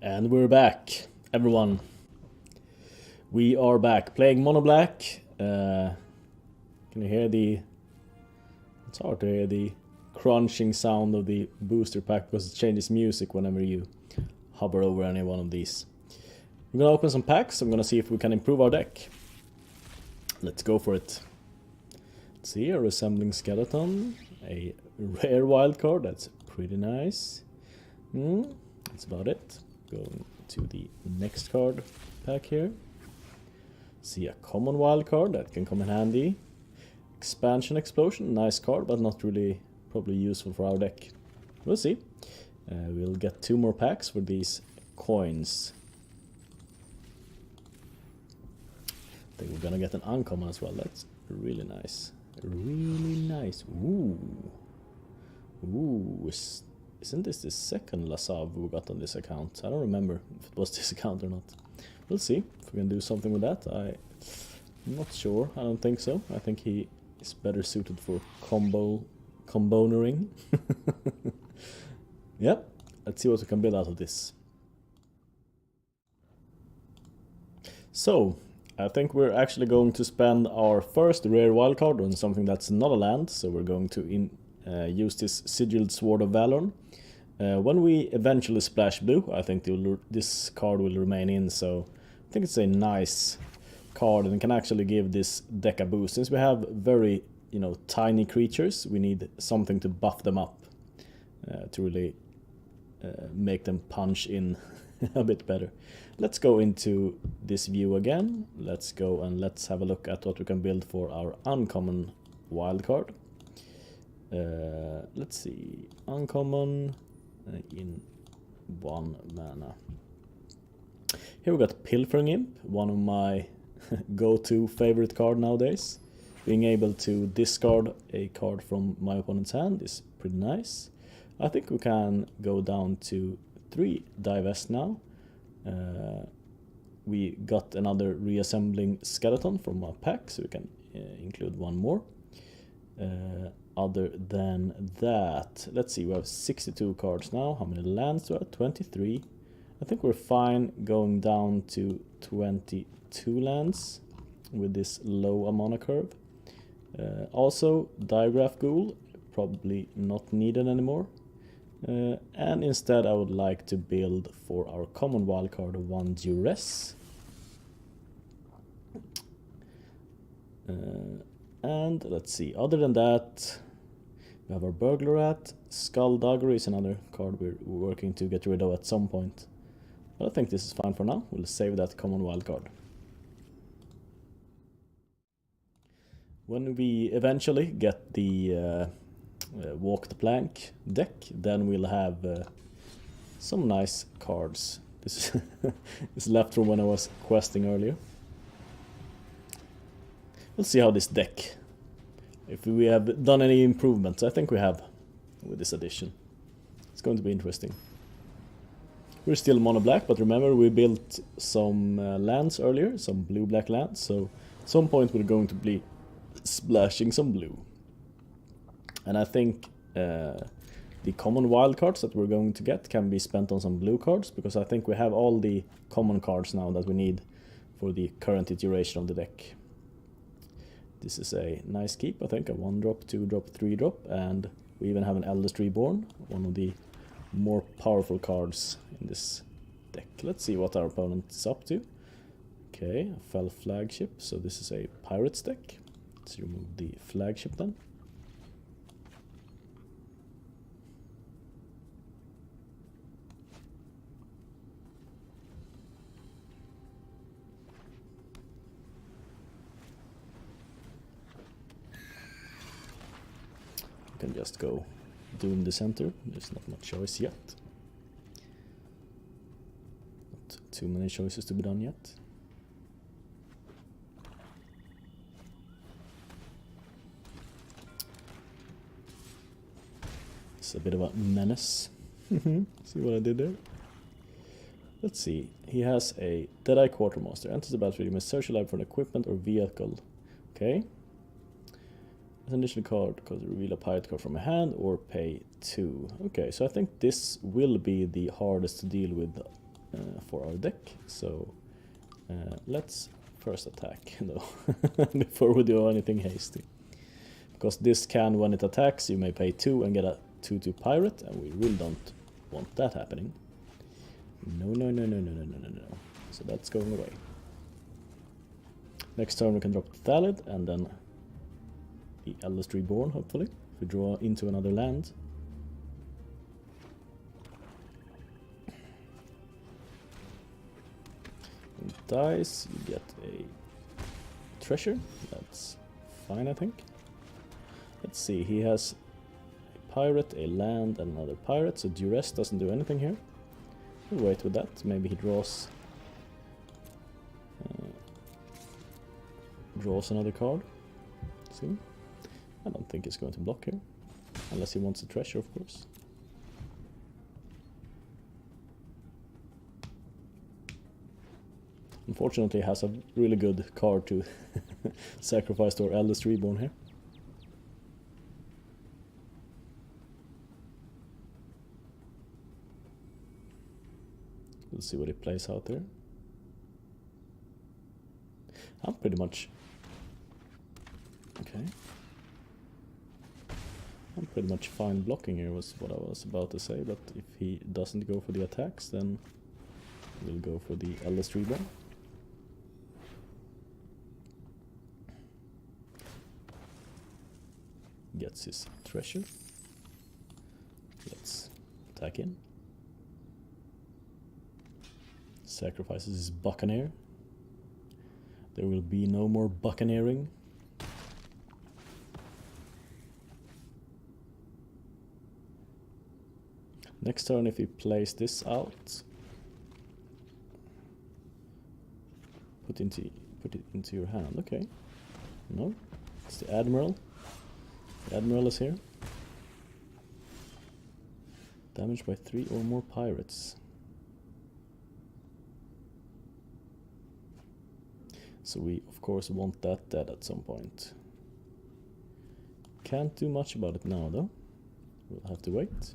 And we're back, everyone. We are back playing Mono Black. Can you hear the... It's hard to hear the crunching sound of the booster pack because it changes music whenever you hover over any one of these. We're gonna open some packs. I'm gonna see if we can improve our deck. Let's go for it. Let's see, a Resembling Skeleton, a rare wildcard, that's pretty nice. That's about it. Going to the next card pack here. See, a common wild card that can come in handy. Expansion Explosion, nice card, but not really probably useful for our deck. We'll see. We'll get 2 more packs for these coins. I think we're gonna get an uncommon as well. That's really nice. Really nice. Ooh. Ooh. Isn't this the second Lasav we got on this account? I don't remember if it was this account or not. We'll see if we can do something with that. I'm not sure. I don't think so. I think he is better suited for combonering. Yep. Let's see what we can build out of this. So, I think we're actually going to spend our first rare wildcard on something that's not a land. So we're going to use this Sigilled Sword of Valor. When we eventually splash blue, I think this card will remain in, so I think it's a nice card and can actually give this deck a boost. Since we have very, tiny creatures, we need something to buff them up to really make them punch in a bit better. Let's go into this view again. Let's go and let's have a look at what we can build for our uncommon wildcard. Let's see, uncommon in 1 mana. Here we got Pilfering Imp, one of my go-to favorite card nowadays. Being able to discard a card from my opponent's hand is pretty nice. I think we can go down to 3 divest now. We got another Reassembling Skeleton from our pack, so we can include 1 more. Other than that, let's see, we have 62 cards now. How many lands do we have? 23. I think we're fine going down to 22 lands with this low Amana curve. Also, Digraph Ghoul, probably not needed anymore. And instead I would like to build for our common wildcard 1 Duress. And let's see, other than that, we have our Burglar Rat. Skullduggery is another card we're working to get rid of at some point. But I think this is fine for now. We'll save that common wildcard. When we eventually get the Walk the Plank deck, then we'll have some nice cards. This is left from when I was questing earlier. We'll see how this deck, if we have done any improvements. I think we have with this addition. It's going to be interesting. We're still mono black, but remember we built some lands earlier, some blue-black lands, so at some point we're going to be splashing some blue. And I think the common wild cards that we're going to get can be spent on some blue cards, because I think we have all the common cards now that we need for the current iteration of the deck. This is a nice keep, I think, a 1-drop, 2-drop, 3-drop, and we even have an Eldest Reborn, one of the more powerful cards in this deck. Let's see what our opponent is up to. Okay, a Fell Flagship, so this is a Pirates deck. Let's remove the flagship then. Can just go Doom the center. There's not much choice yet. Not too many choices to be done yet. It's a bit of a menace. See what I did there? Let's see. He has a Deadeye Quartermaster. Enters the battlefield. You may search your library for an equipment or vehicle. Okay. As an additional card, because reveal a pirate card from a hand or pay 2. Okay, so I think this will be the hardest to deal with for our deck. So let's first attack though, before we do anything hasty. Because this can, when it attacks, you may pay 2 and get a 2/2 pirate, and we really don't want that happening. No, no, no, no, no, no, no, no, no. So that's going away. Next turn we can drop the Thalid, and then the Eldest Reborn, hopefully, if we draw into another land. And dice, you get a treasure. That's fine, I think. Let's see, he has a pirate, a land, and another pirate, so Duress doesn't do anything here. We'll wait with that. Maybe he draws another card soon. I don't think he's going to block here, unless he wants a treasure, of course. Unfortunately, he has a really good card to sacrifice to our Eldest Reborn here. We'll see what he plays out there. I'm pretty much... Okay. I'm pretty much fine blocking here, was what I was about to say, but if he doesn't go for the attacks, then we'll go for the Eldest Reborn. Gets his treasure. Let's attack in. Sacrifices his Buccaneer. There will be no more buccaneering. Next turn, if he plays this out, put it into your hand. Okay. No, it's the Admiral. The Admiral is here. Damaged by 3 or more pirates. So we, of course, want that dead at some point. Can't do much about it now, though. We'll have to wait.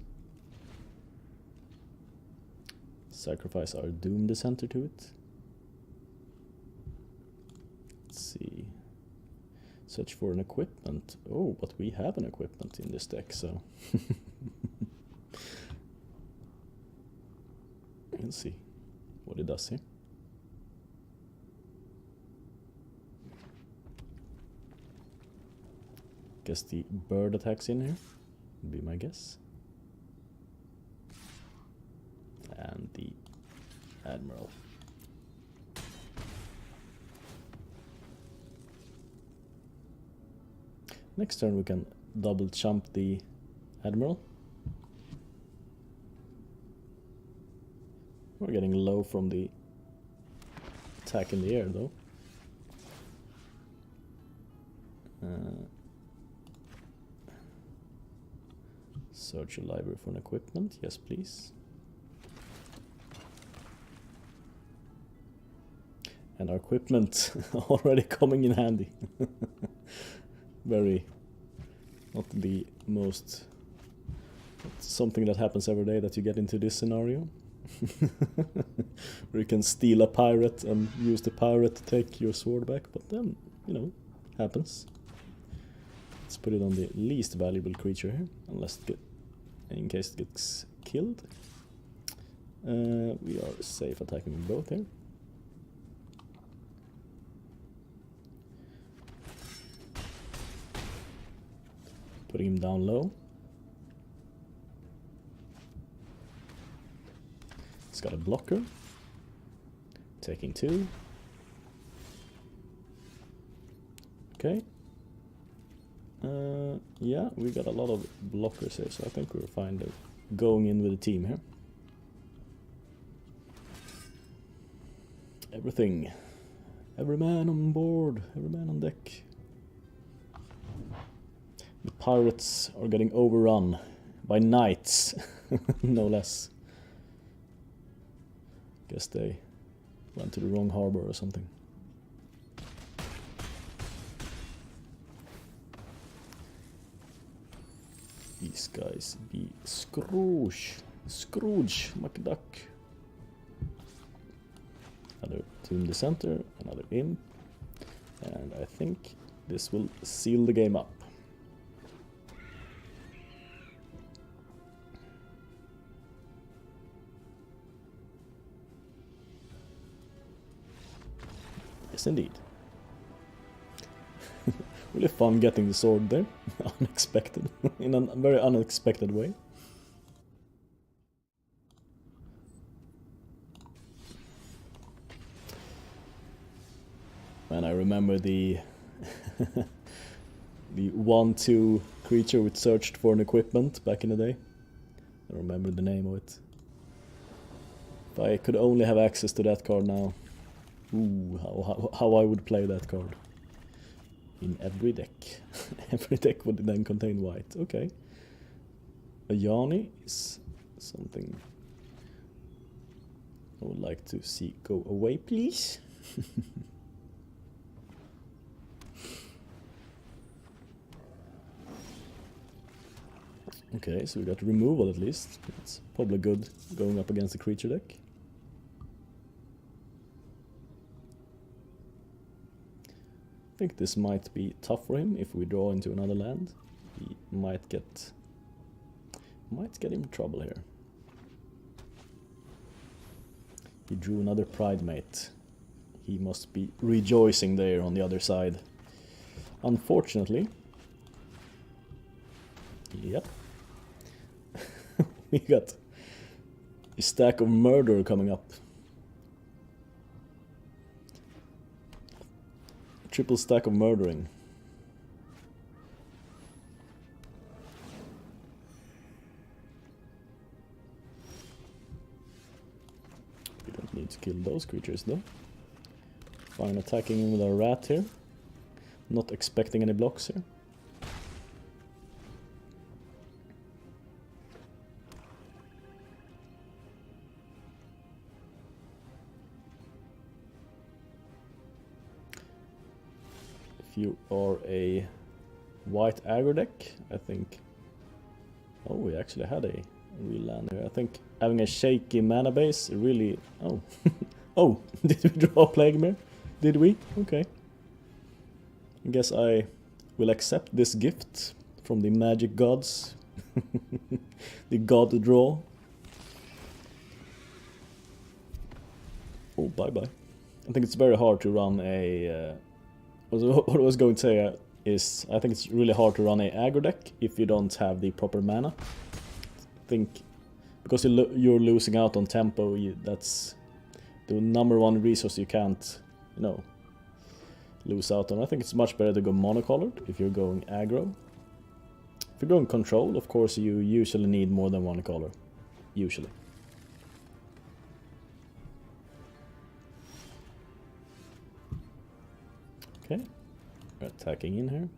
Sacrifice our Doom Dissenter to it. Let's see. Search for an equipment. Oh, but we have an equipment in this deck, so... We'll see what it does here. Guess the bird attacks in here, would be my guess. And the Admiral. Next turn we can double chump the Admiral. We're getting low from the attack in the air though. Search your library for an equipment. Yes, please. And our equipment already coming in handy. Very, not the most, something that happens every day that you get into this scenario. Where you can steal a pirate and use the pirate to take your sword back, but then, you know, happens. Let's put it on the least valuable creature here, unless it in case it gets killed. We are safe attacking both here. Putting him down low. It's got a blocker. Taking 2. Okay. Yeah, we got a lot of blockers here, so I think we're fine going in with the team here. Everything. Every man on board. Every man on deck. The pirates are getting overrun by knights, no less. Guess they went to the wrong harbor or something. These guys be Scrooge McDuck. Another Tomb Dissenter, another Imp, and I think this will seal the game up. Yes, indeed. Really fun getting the sword there. Unexpected. In a very unexpected way. And I remember the the 1/2 creature we searched for an equipment back in the day. I remember the name of it. If I could only have access to that card now. Ooh, how I would play that card. In every deck. Every deck would then contain white. Okay. A Yanni is something I would like to see go away, please. Okay, so we got removal at least. It's probably good going up against the creature deck. I think this might be tough for him if we draw into another land. He might get in trouble here. He drew another Pridemate. He must be rejoicing there on the other side. Unfortunately. Yep. We got a stack of murder coming up. Triple stack of murdering. We don't need to kill those creatures though. Fine, attacking him with our rat here. Not expecting any blocks here. If you are a white aggro deck, I think... Oh, we actually had a real land here. I think having a shaky mana base really... Oh. Oh, did we draw Plaguemare? Did we? Okay. I guess I will accept this gift from the magic gods. The god draw. Oh, bye-bye. I think it's very hard to run a... what I was going to say is, I think it's really hard to run a aggro deck if you don't have the proper mana. I think, because you're losing out on tempo, that's the #1 resource you can't, you know, lose out on. I think it's much better to go monocolored if you're going aggro. If you're going control, of course you usually need more than one color. Usually. Okay, we're attacking in here.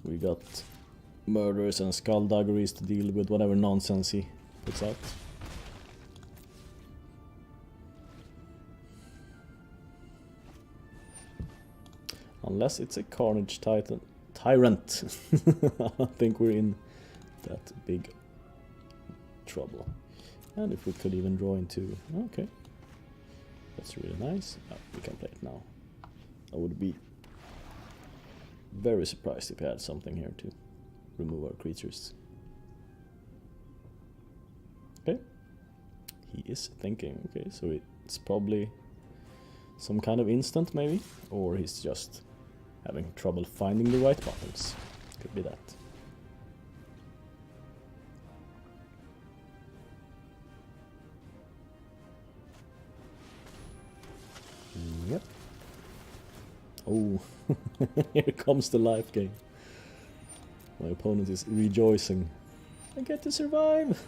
We got murders and skullduggeries to deal with whatever nonsense he puts out. Unless it's a Carnage Tyrant. I think we're in that big trouble. And if we could even draw into... Okay. That's really nice. Oh, we can play it now. I would be very surprised if we had something here to remove our creatures. Okay. He is thinking. Okay, so it's probably some kind of instant maybe, or he's just having trouble finding the right buttons. Could be that. Yep. Oh, here comes the life game. My opponent is rejoicing. I get to survive!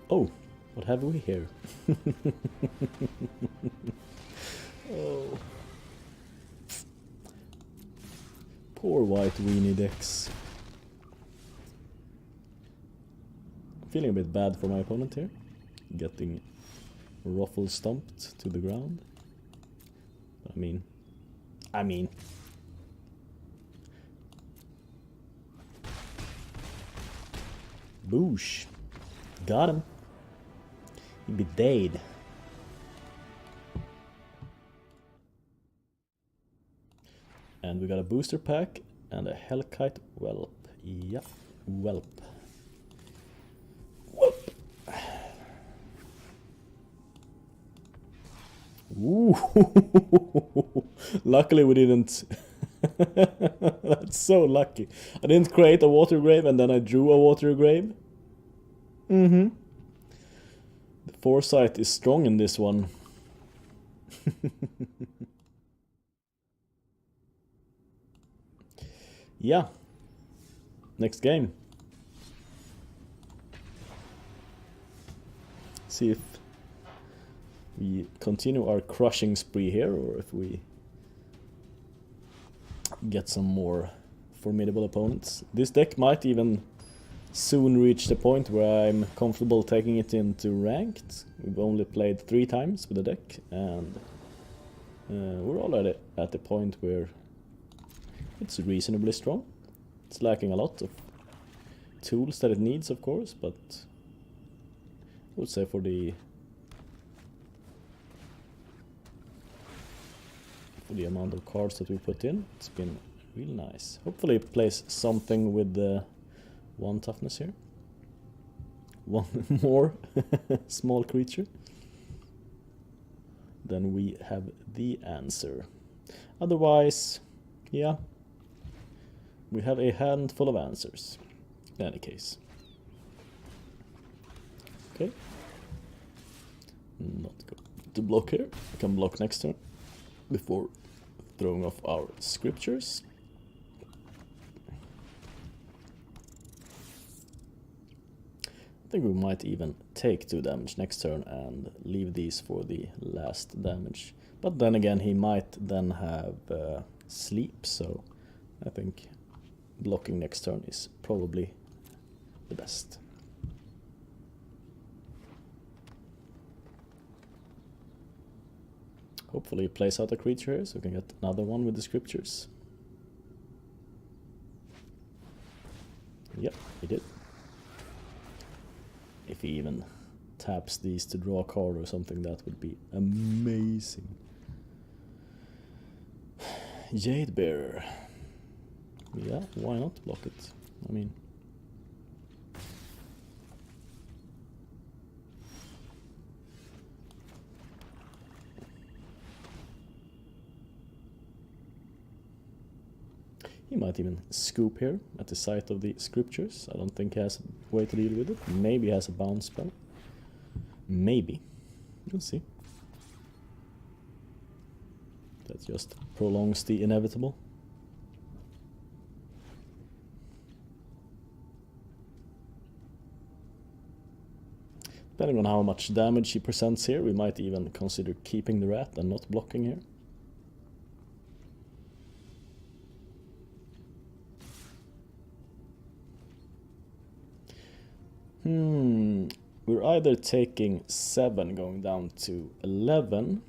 Oh, what have we here? Oh. Poor white weenie decks. I'm feeling a bit bad for my opponent here. Getting ruffle stomped to the ground. I mean... Boosh. Got him. He'd be dead. And we got a booster pack and a Hellkite Whelp. Yep, Whelp. Whelp. Ooh. Luckily we didn't. That's so lucky. I didn't create a water grave and then I drew a water grave. The foresight is strong in this one. Yeah. Next game. See if we continue our crushing spree here or if we get some more formidable opponents. This deck might even soon reach the point where I'm comfortable taking it into ranked. We've only played 3 times with the deck and we're already at the point where it's reasonably strong. It's lacking a lot of tools that it needs, of course, but I would say for the amount of cards that we put in, it's been really nice. Hopefully it plays something with the 1 toughness here. 1 more small creature. Then we have the answer. Otherwise, yeah, we have a handful of answers in any case. Okay. Not going to block here. We can block next turn before throwing off our scriptures. I think we might even take 2 damage next turn and leave these for the last damage. But then again, he might then have sleep, so I think blocking next turn is probably the best. Hopefully he plays out a creature here, so we can get another one with the scriptures. Yep, he did. If he even taps these to draw a card or something, that would be amazing. Jade Bearer. Yeah, why not block it? I mean... he might even scoop here at the sight of the scriptures. I don't think he has a way to deal with it. Maybe he has a bounce spell. Maybe. We'll see. That just prolongs the inevitable. Depending on how much damage he presents here, we might even consider keeping the rat and not blocking here. We're either taking 7 going down to 11,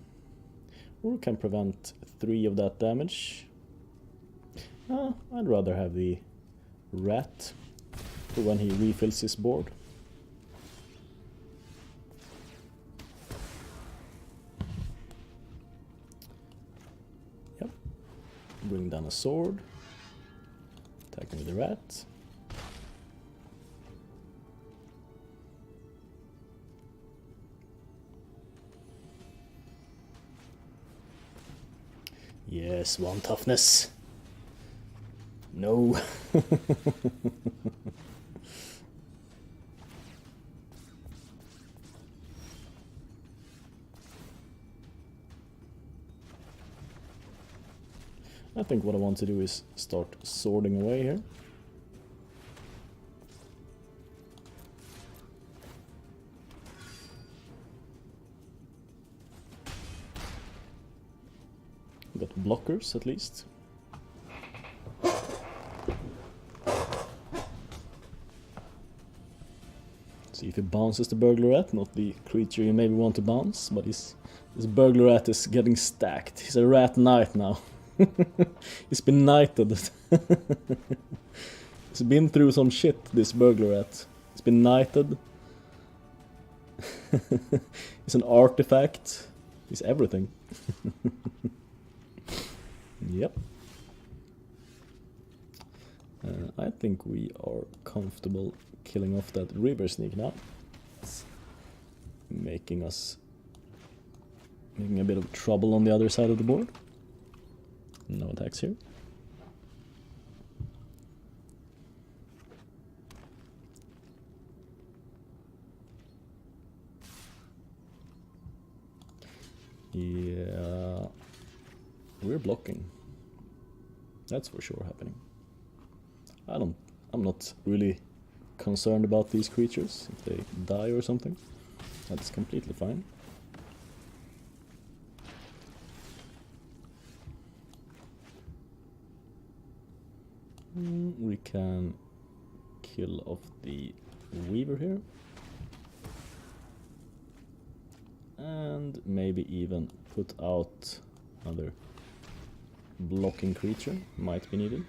or we can prevent 3 of that damage. I'd rather have the rat for when he refills his board. Yep. Bring down a sword. Attacking with the rat. Yes, 1 toughness. No. I think what I want to do is start sorting away here. Got blockers at least. See if he bounces the burglar rat, not the creature you maybe want to bounce, but this burglar rat is getting stacked. He's a rat knight now. He's been knighted. He's been through some shit, this burglar rat. He's been knighted, He's an artifact. He's everything. Yep. I think we are comfortable killing off that river sneak now. It's making a bit of trouble on the other side of the board. No attacks here. Yeah, we're blocking. That's for sure happening. I'm not really concerned about these creatures. If they die or something, that's completely fine. We can kill off the Weaver here. And maybe even put out another blocking creature, might be needed.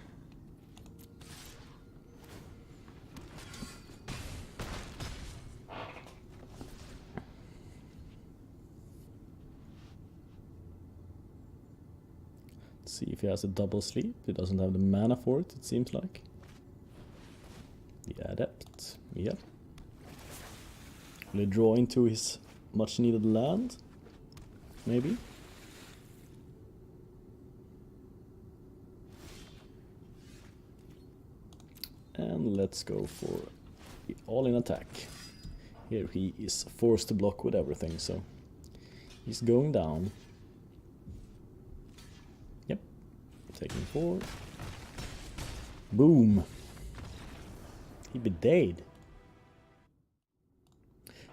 Let's see if he has a double sleep. He doesn't have the mana for it, it seems like. The Adept, yep. Will he draw into his much needed land? Maybe? And let's go for the all-in attack. Here he is forced to block with everything, so he's going down. Yep, taking 4. Boom! He'd be dead.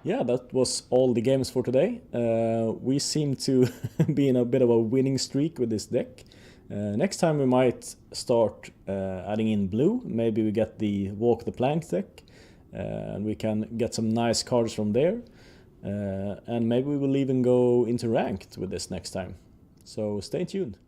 Yeah, that was all the games for today. We seem to be in a bit of a winning streak with this deck. Next time we might start adding in blue. Maybe we get the Walk the Plank deck. And we can get some nice cards from there. And maybe we will even go into ranked with this next time. So stay tuned.